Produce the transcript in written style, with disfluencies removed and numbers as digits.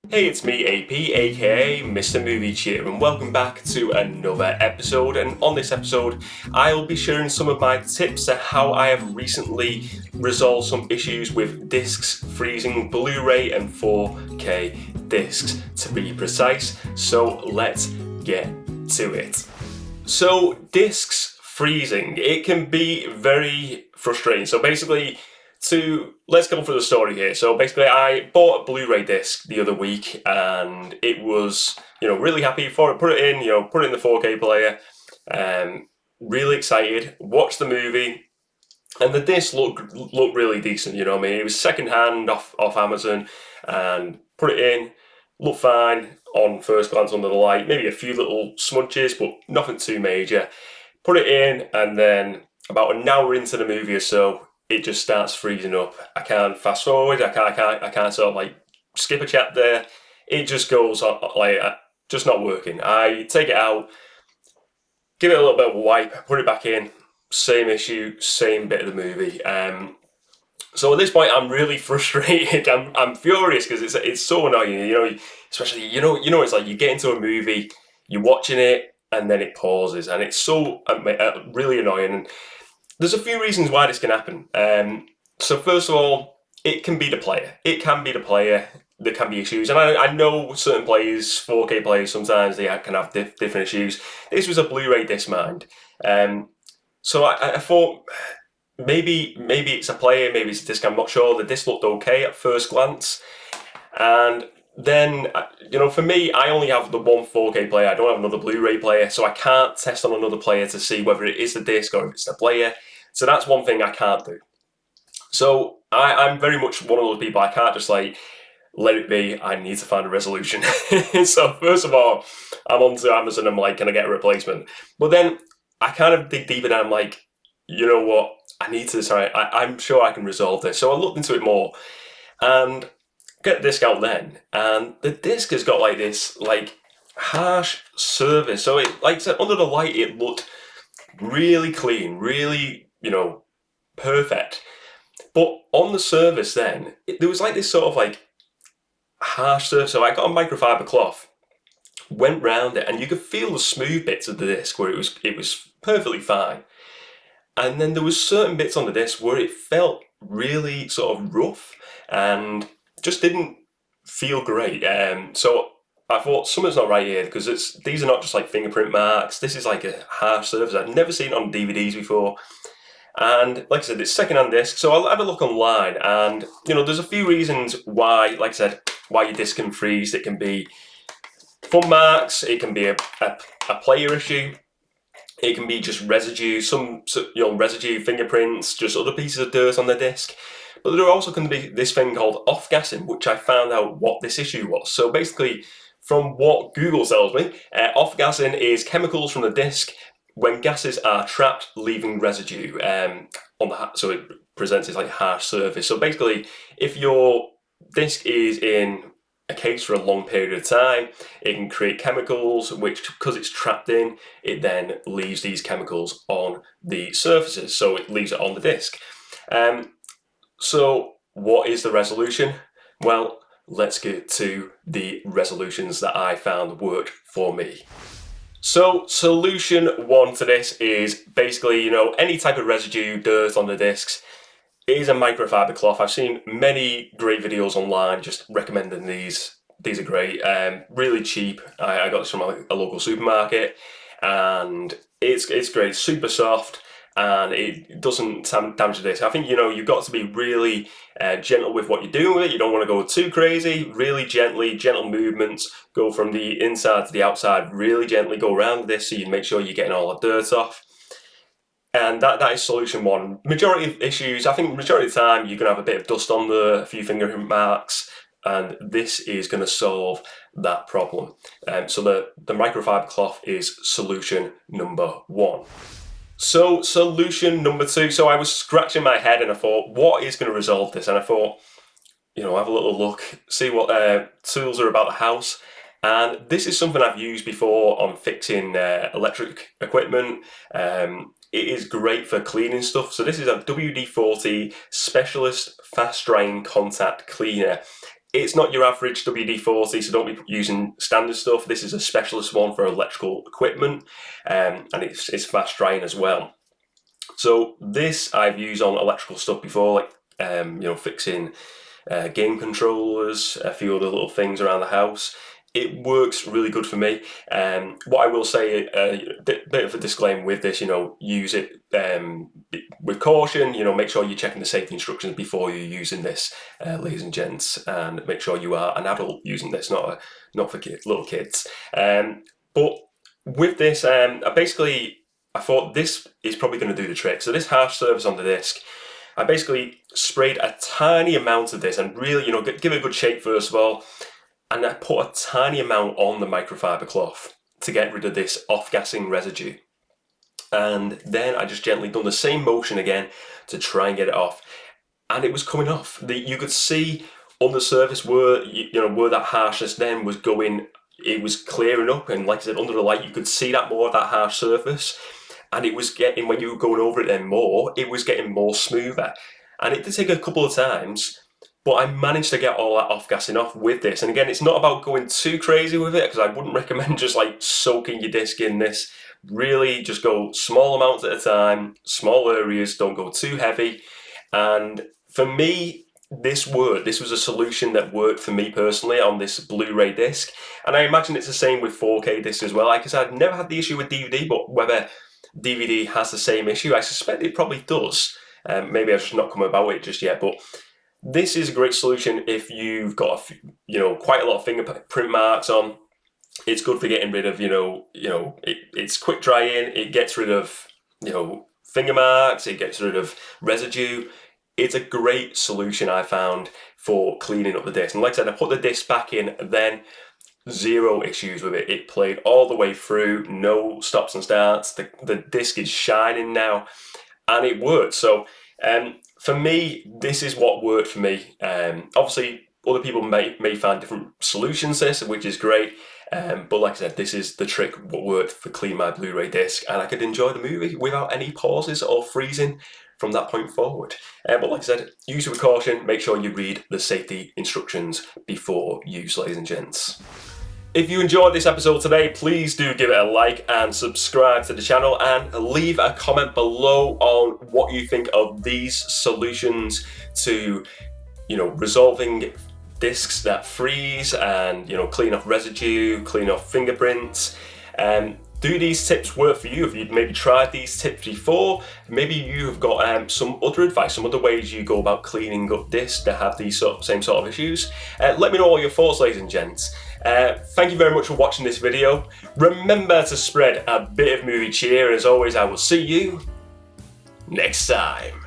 Hey, it's me, AP, aka Mr. Movie Cheer, and welcome back to another episode. And on this episode, I will be sharing some of my tips to how I have recently resolved some issues with discs freezing Blu-ray and 4K discs, to be precise. So let's get to it. So discs freezing, it can be very frustrating. So basically, let's go through the story here. So basically, I bought a Blu-ray disc the other week, and it was, really happy for it. Put it in the 4K player. Really excited. Watched the movie, and the disc looked really decent. You know what I mean? It was second hand off Amazon, and put it in. Looked fine on first glance under the light. Maybe a few little smudges, but nothing too major. Put it in, and then about an hour into the movie or so, it just starts freezing up. I can't fast forward. I can't sort of like skip a chapter. It just goes on, like just not working. I take it out, give it a little bit of a wipe, put it back in. Same issue, same bit of the movie. So at this point, I'm really frustrated. I'm furious because it's so annoying. Especially it's like you get into a movie, you're watching it, and then it pauses, and it's so really annoying. And there's a few reasons why this can happen. So first of all, it can be the player. It can be the player. There can be issues, and I know certain players, 4K players, sometimes they can have different issues. This was a Blu-ray disc, mind. So I thought maybe it's a player, maybe it's a disc. I'm not sure. The disc looked okay at first glance, and then for me, I only have the one 4K player. I don't have another Blu-ray player, so I can't test on another player to see whether it is the disc or if it's the player. So that's one thing I can't do. So I'm very much one of those people. I can't just like let it be. I need to find a resolution. So first of all, I'm onto Amazon. I'm like, can I get a replacement? But then I kind of dig deeper and I'm like, you know what? I need to. Sorry, I'm sure I can resolve this. So I looked into it more and get the disc out then, and the disc has got like this like harsh surface. So it, like I said, under the light, it looked really clean, really perfect. But on the surface, then there was like this sort of like harsh surface. So I got a microfiber cloth, went round it, and you could feel the smooth bits of the disc where it was perfectly fine. And then there was certain bits on the disc where it felt really sort of rough and just didn't feel great. So I thought something's not right here because these are not just like fingerprint marks. This is like a harsh surface. I've never seen it on DVDs before. And like I said, it's second-hand disc, so I had a look online, and there's a few reasons why, like I said, why your disc can freeze. It can be thumb marks, it can be a player issue, it can be just residue, residue, fingerprints, just other pieces of dirt on the disc. But there also can be this thing called off-gassing, which I found out what this issue was. So basically, from what Google tells me, off-gassing is chemicals from the disc when gases are trapped, leaving residue so it presents this like harsh surface. So basically, if your disc is in a case for a long period of time, it can create chemicals, which, because it's trapped in, it then leaves these chemicals on the surfaces. So it leaves it on the disc. So what is the resolution? Well, let's get to the resolutions that I found worked for me. So solution one to this is basically, any type of residue, dirt on the discs, is a microfiber cloth. I've seen many great videos online just recommending these. These are great, really cheap. I got this from a local supermarket, and it's great, super soft, and it doesn't damage the disc. I think you've got to be really gentle with what you're doing with it. You don't want to go too crazy. Really gentle movements. Go from the inside to the outside. Really gently go around this so you make sure you're getting all the dirt off. And that is solution one. Majority of issues, I think majority of the time, you're going to have a bit of dust on a few fingerprint marks, and this is going to solve that problem. So the microfiber cloth is solution number one. So solution number two, so I was scratching my head and I thought, what is going to resolve this? And I thought, have a little look, see what tools are about the house. And this is something I've used before on fixing electric equipment. It is great for cleaning stuff. So this is a WD-40 Specialist Fast Drying Contact Cleaner. It's not your average WD-40, so don't be using standard stuff. This is a specialist one for electrical equipment, and it's fast drying as well. So this I've used on electrical stuff before, like fixing game controllers, a few other little things around the house. It works really good for me. What I will say, bit of a disclaimer with this, use it with caution. Make sure you're checking the safety instructions before you're using this, ladies and gents, and make sure you are an adult using this, not for little kids. But with this, I thought this is probably going to do the trick. So this harsh surface on the disc, I basically sprayed a tiny amount of this and really, give it a good shake first of all. And I put a tiny amount on the microfiber cloth to get rid of this off-gassing residue. And then I just gently done the same motion again to try and get it off. And it was coming off. You could see on the surface where that harshness then was going, it was clearing up. And like I said, under the light, you could see that more of that harsh surface. And it was getting, when you were going over it then more, it was getting more smoother. And it did take a couple of times, but I managed to get all that off-gassing off with this. And again, it's not about going too crazy with it, because I wouldn't recommend just like soaking your disc in this. Really just go small amounts at a time, small areas, don't go too heavy. And for me, this was a solution that worked for me personally on this Blu-ray disc. And I imagine it's the same with 4K discs as well. Like I said, I've never had the issue with DVD, but whether DVD has the same issue, I suspect it probably does. Maybe I've just not come about it just yet, but this is a great solution if you've got quite a lot of fingerprint marks on. It's good for getting rid of it's quick drying. It gets rid of finger marks. It gets rid of residue. It's a great solution I found for cleaning up the disc. And like I said, I put the disc back in, then zero issues with it. It played all the way through, no stops and starts. The disc is shining now, and it worked. So for me, this is what worked for me. Obviously, other people may find different solutions to this, which is great. But like I said, this is the trick what worked for clean my Blu-ray disc, and I could enjoy the movie without any pauses or freezing from that point forward. But like I said, use it with caution. Make sure you read the safety instructions before use, ladies and gents. If you enjoyed this episode today, please do give it a like and subscribe to the channel, and leave a comment below on what you think of these solutions to, resolving discs that freeze and, clean off residue, clean off fingerprints. Do these tips work for you? If you've maybe tried these tips before, maybe you have got some other advice, some other ways you go about cleaning up discs that have these same sort of issues. Let me know all your thoughts, ladies and gents. Thank you very much for watching this video. Remember to spread a bit of movie cheer. As always, I will see you next time.